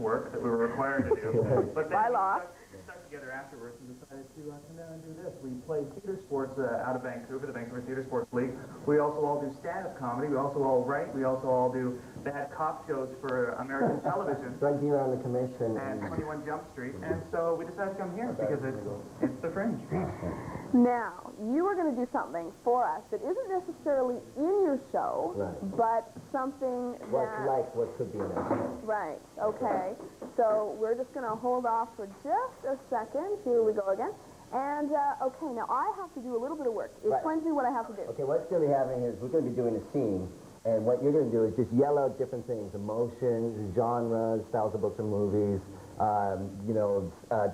work that we were required to do. But then By law. we stuck together afterwards and decided to come down and do this. We play theater sports out of Vancouver, the Vancouver Theater Sports League. We also all do stand-up comedy. We also all write. We also all do bad cop shows for American television. Drug dealer on the commission. And 21 Jump Street. And so we decided to come here because it's the Fringe. Now, you are going to do something for us that isn't necessarily in your show, but something that... what could be in it. Right, okay. So we're just going to hold off for just a second. Here we go again. And, okay, now I have to do a little bit of work. Explain to me what I have to do. Okay, what's going to be happening is we're going to be doing a scene, and what you're going to do is just yell out different things, emotions, genres, styles of books and movies,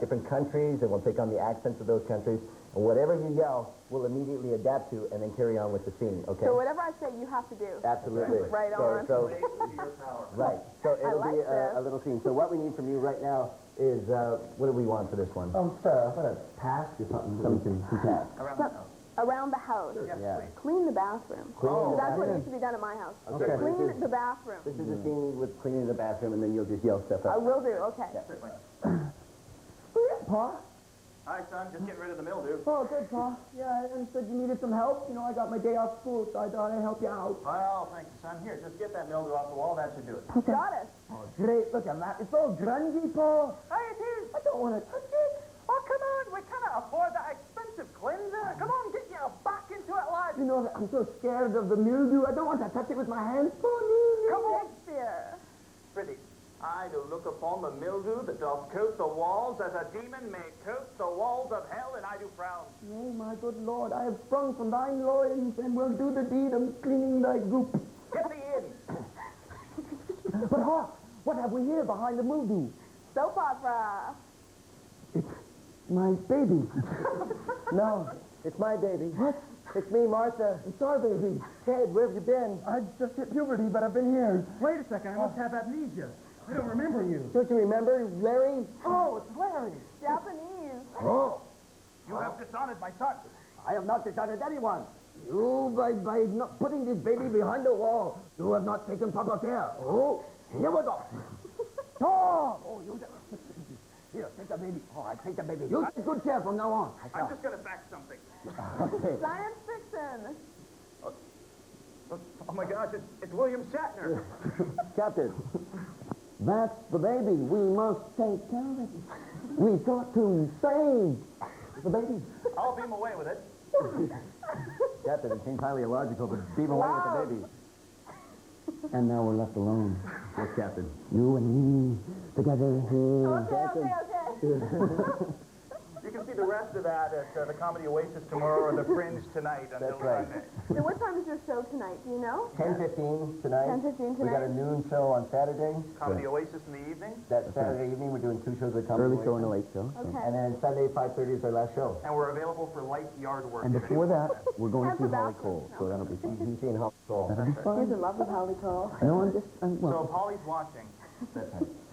different countries, and we'll take on the accents of those countries. And whatever you yell, we'll immediately adapt to and then carry on with the scene, okay? So whatever I say, you have to do. Absolutely. Right on. Right. So it'll be a little scene. So what we need from you right now is, what do we want for this one? What a task or something that we can pass. Around the house. Yeah. Clean the bathroom. So that's what needs to be done at my house. Okay. Clean the bathroom. This is a scene with cleaning the bathroom, and then you'll just yell stuff out. I will do, okay. Pa? Hi, son. Just getting rid of the mildew. Oh, good, Pa. Yeah, and said you needed some help. You know, I got my day off school, so I thought I'd help you out. Well, thank you, son. Here, just get that mildew off the wall. That should do it. Got it. Oh, great. Look at that. It's all grungy, Pa. Hey, it is. I don't want to touch it. Oh, come on. We cannot afford that expensive cleanser. Come on, get your back into it, lad. You know, I'm so scared of the mildew. I don't want to touch it with my hands. Come on. Shakespeare. Pretty. I do look upon the mildew that doth coat the walls as a demon may coat the walls of hell, and I do frown. Oh, my good Lord, I have sprung from thine loins and will do the deed of cleaning thy goop. Get thee in. But, Hawk, what have we here behind the mildew? Soap opera. It's my baby. No, it's my baby. What? It's me, Martha. It's our baby. Ted, where have you been? I just hit puberty, but I've been here. Wait a second, I must have amnesia. I don't remember you. Don't you remember, Larry? Oh, it's Larry. Japanese. Oh. You have dishonored my son. I have not dishonored anyone. You, by not putting this baby behind the wall, you have not taken proper care. Oh, here we go. Oh, you... Here, take the baby. Oh, I take the baby. You take good care from now on. I'm just going to back something. Okay. Science fiction. Oh, my gosh, it's William Shatner. Captain. That's the baby. We must take care of it. We've got to save the baby. I'll beam away with it. Captain, it seems highly illogical, but beam away with the baby. And now we're left alone. Yes, Captain. You and me together here. Okay. You can see the rest of that at the Comedy Oasis tomorrow or the Fringe tonight. That's right. So what time is your show tonight? Do you know? 10:15 tonight. 10:15 We got a tonight. noon show on Saturday. Comedy Oasis in the evening. That Saturday evening, we're doing 2 shows at Comedy Early show and a Oasis. late show. Okay. And then Sunday, 5:30 is our last show. And we're available for light yard work. And before that, we're going to And see for Holly bathrooms, Cole, no? so that'll be fun. He's seeing Holly Cole. That'll be He's fun. in love with Holly Cole. No, So well, Polly's watching.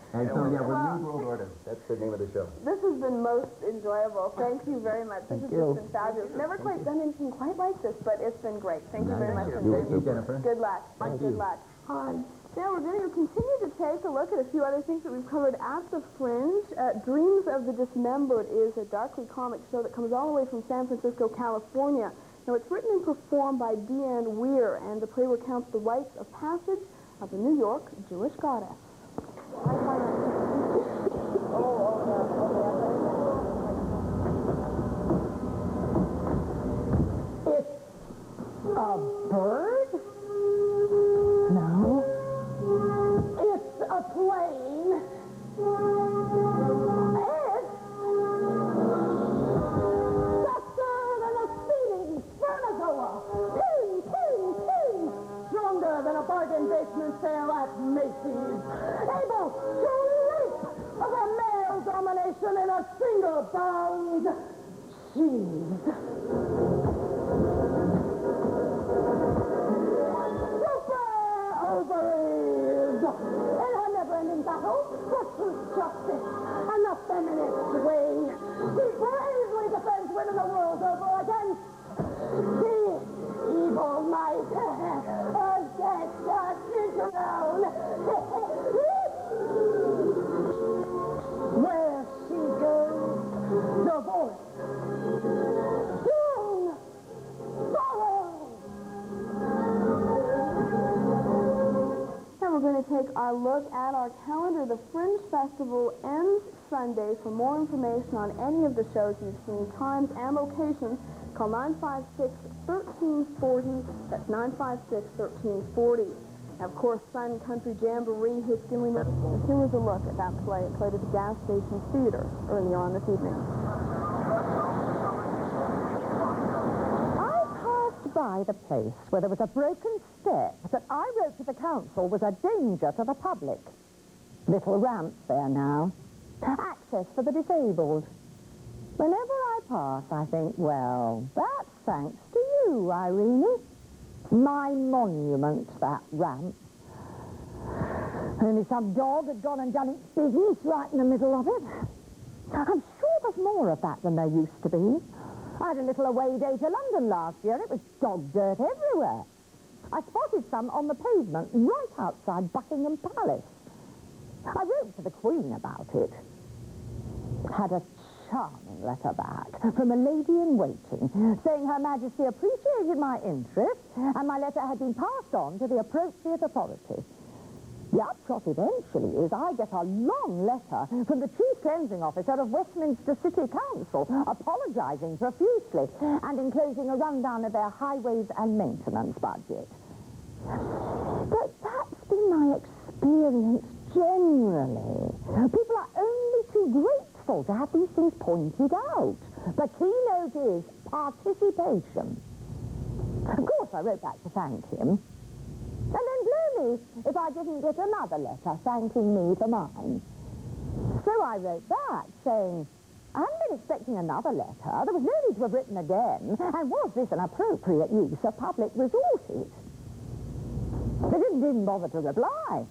And so, yeah, we're New World Order. That's the name of the show. This has been most enjoyable. Thank you very much. This has just been fabulous. Never quite done anything quite like this, but it's been great. Thank you very much. Thank you, Jennifer. Good luck. Good luck. Hi. Now we're going to continue to take a look at a few other things that we've covered at the Fringe. Dreams of the Dismembered is a darkly comic show that comes all the way from San Francisco, California. Now it's written and performed by Deanne Weir, and the play recounts the rites of passage of a New York Jewish goddess. a bird? No. It's a plane. It's faster than a speeding Spermazoa. Ping, ping, ping. Stronger than a bargain basement sale at Macy's. Able to leap over male domination in a single bound. She's ovaries. In her never-ending battle for truth, justice, and the feminist way, she bravely defends women the world over against the evil might against the throne. to take our look at our calendar. The Fringe Festival ends Sunday. For more information on any of the shows you've seen, times and locations, call 956-1340. That's 956-1340. Of course, Sun Country Jamboree hits Gimli. As soon as a look at that play, it played at the Gas Station Theater earlier on this evening. I passed by the place where there was a broken step that I wrote to the council was a danger to the public. Little ramp there now. Access for the disabled. Whenever I pass, I think, well, that's thanks to you, Irene. My monument, that ramp. Only some dog had gone and done its business right in the middle of it. I'm sure there's more of that than there used to be. I had a little away day to London last year. It was dog dirt everywhere. I spotted some on the pavement right outside Buckingham Palace. I wrote to the Queen about it. Had a charming letter back from a lady-in-waiting saying Her Majesty appreciated my interest and my letter had been passed on to the appropriate authority. The upshot eventually is I get a long letter from the Chief Cleansing Officer of Westminster City Council apologising profusely and enclosing a rundown of their highways and maintenance budget. But that's been my experience generally. People are only too grateful to have these things pointed out. The keynote is participation. Of course, I wrote back to thank him. And then blow me if I didn't get another letter thanking me for mine. So I wrote back saying, I hadn't been expecting another letter. There was no need to have written again. And was this an appropriate use of public resources? They didn't even bother to reply.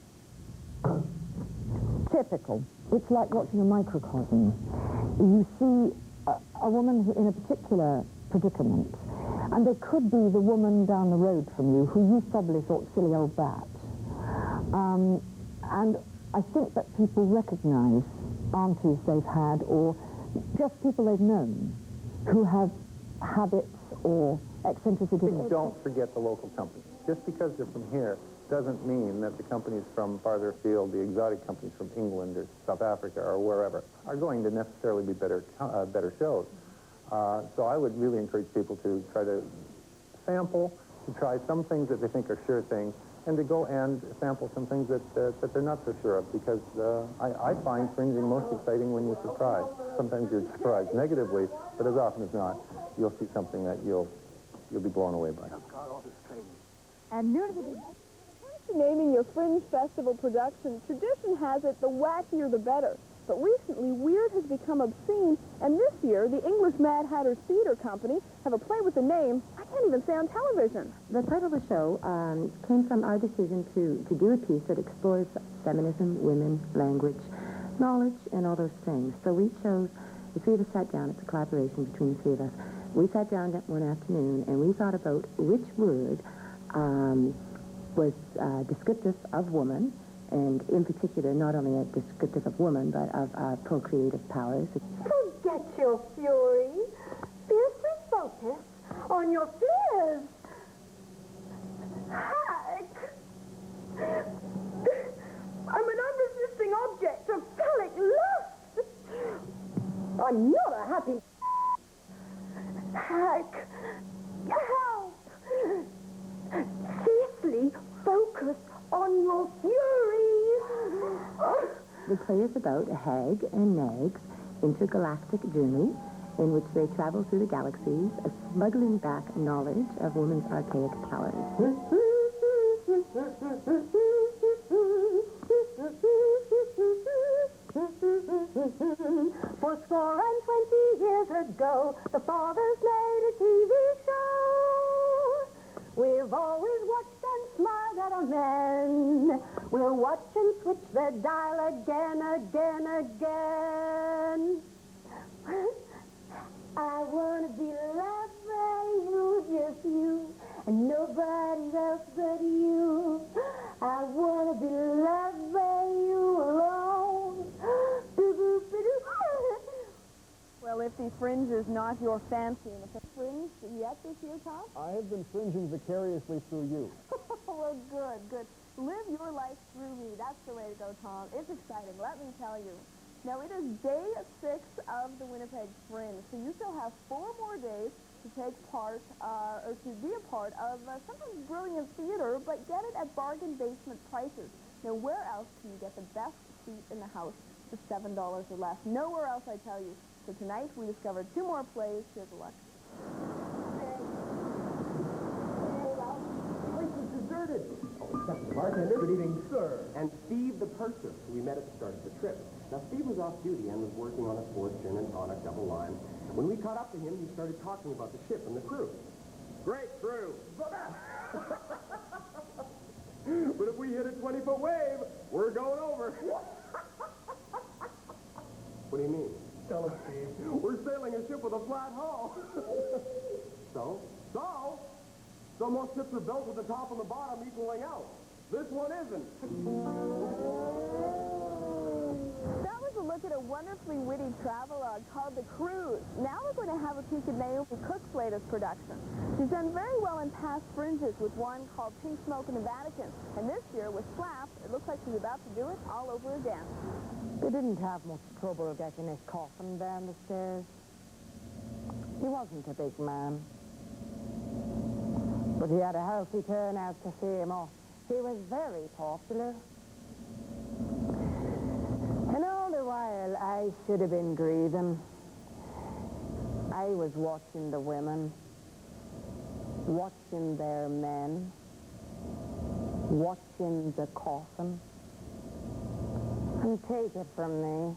Typical. It's like watching a microcosm. You see a woman in a particular predicament, and they could be the woman down the road from you who you probably thought silly old bat. And I think that people recognize aunties they've had or just people they've known who have habits or eccentricities. Don't forget the local companies. Just because they're from here doesn't mean that the companies from farther afield, the exotic companies from England or South Africa or wherever, are going to necessarily be better shows. So I would really encourage people to try to sample, to try some things that they think are sure things, and to go and sample some things that they're not so sure of, because I find fringing most exciting when you're surprised. Sometimes you're surprised negatively, but as often as not, you'll see something that you'll be blown away by. And Naming your Fringe Festival production, tradition has it the wackier the better. But recently, weird has become obscene, and this year, the English Mad Hatter Theater Company have a play with the name I can't even say on television. The title of the show came from our decision to do a piece that explores feminism, women, language, knowledge, and all those things. So we chose, the three of us sat down, it's a collaboration between the three of us. We sat down one afternoon, and we thought about which word was descriptive of woman, and in particular, not only a descriptive of woman, but of procreative powers. Forget your fury. Fiercely focus on your fears. Hack! I'm an unresisting object of phallic lust. I'm not a happy... Hack! Help! Fiercely focus on your fury. The play is about a hag and Nag's intergalactic journey in which they travel through the galaxies, smuggling back knowledge of women's archaic powers. For 20 years ago, the fathers made a TV show. We've always watched and smiled at our men. We'll watch and switch their dial again, again, again. I want to be loved by you, just you, and nobody else but you. I want to be loved by you alone. Well, if the Fringe is not your fancy in the Fringe yet this year, Tom? I have been fringing vicariously through you. Well, good, good. Live your life through me. That's the way to go, Tom. It's exciting, let me tell you. Now, it is day 6 of the Winnipeg Fringe, so you still have 4 more days to take part, or to be a part of sometimes brilliant theater, but get it at bargain basement prices. Now, where else can you get the best seat in the house for $7 or less? Nowhere else, I tell you. So tonight, we discovered 2 more plays. Here's a look. Place is deserted. Oh, except the bartender. Good evening, sir. And Steve, the purser, who we met at the start of the trip. Now, Steve was off duty and was working on a 4th gin and tonic double line. When we caught up to him, he started talking about the ship and the crew. Great crew. But if we hit a 20-foot wave, we're going over. What do you mean? Tell him, Steve. We're sailing a ship with a flat hull. So? Most ships are built with the top and the bottom equaling out. This one isn't. That was a look at a wonderfully witty travelogue called The Cruise. Now we're going to have a peek at Naomi Cook's latest production. She's done very well in past Fringes with one called Pink Smoke in the Vatican. And this year, with Slap, it looks like she's about to do it all over again. They didn't have much trouble getting his coffin down the stairs. He wasn't a big man. But he had a healthy turnout to see him off. He was very popular. And all the while, I should have been grieving. I was watching the women, watching their men, watching the coffin. And take it from me,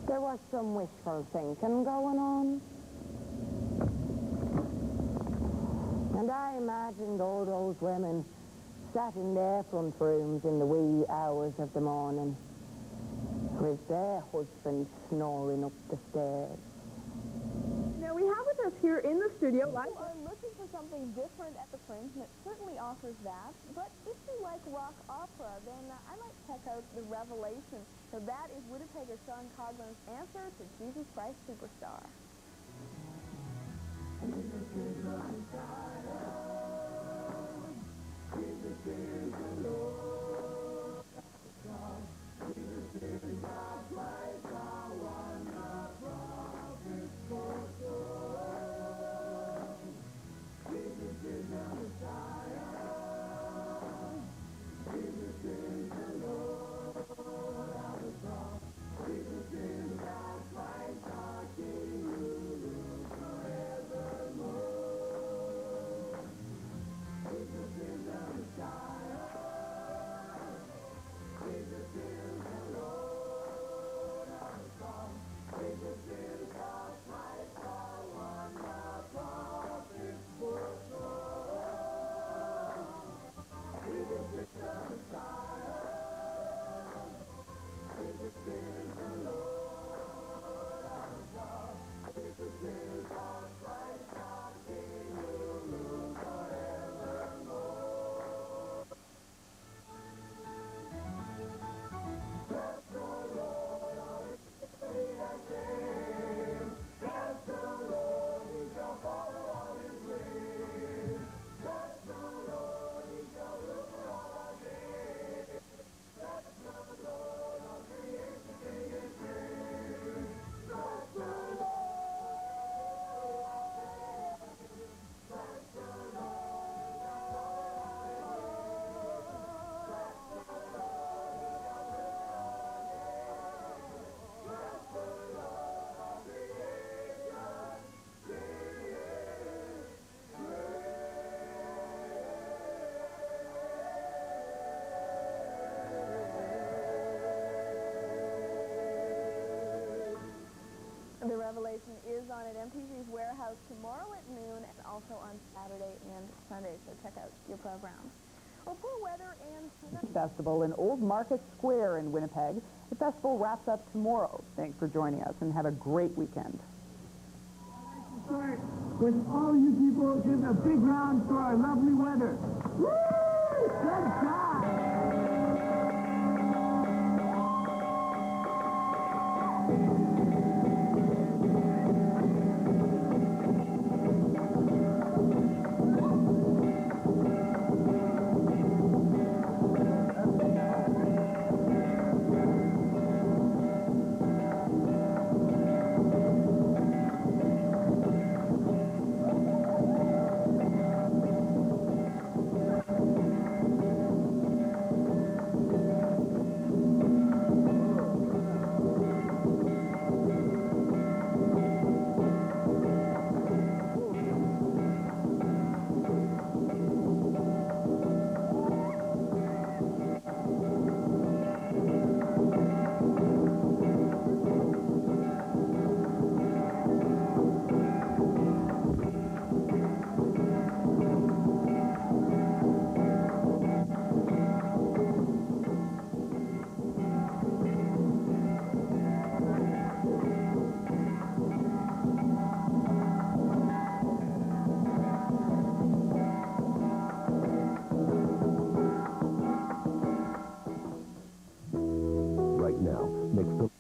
there was some wishful thinking going on. And I imagined all those women sat in their front rooms in the wee hours of the morning with their husbands snoring up the stairs. Now, we have with us here in the studio, we are looking for something different at the Fringe, and it certainly offers that. But if you like rock opera, then I might check out The Revelation. So that is Winnipegger Sean Coughlin's answer to Jesus Christ Superstar. The Revelation is on at MTV's Warehouse tomorrow at noon and also on Saturday and Sunday, so check out your programs. Well, poor weather and... Festival in Old Market Square in Winnipeg. The festival wraps up tomorrow. Thanks for joining us and have a great weekend. Start with all you people give a big round for our lovely weather. Woo! Good job! next to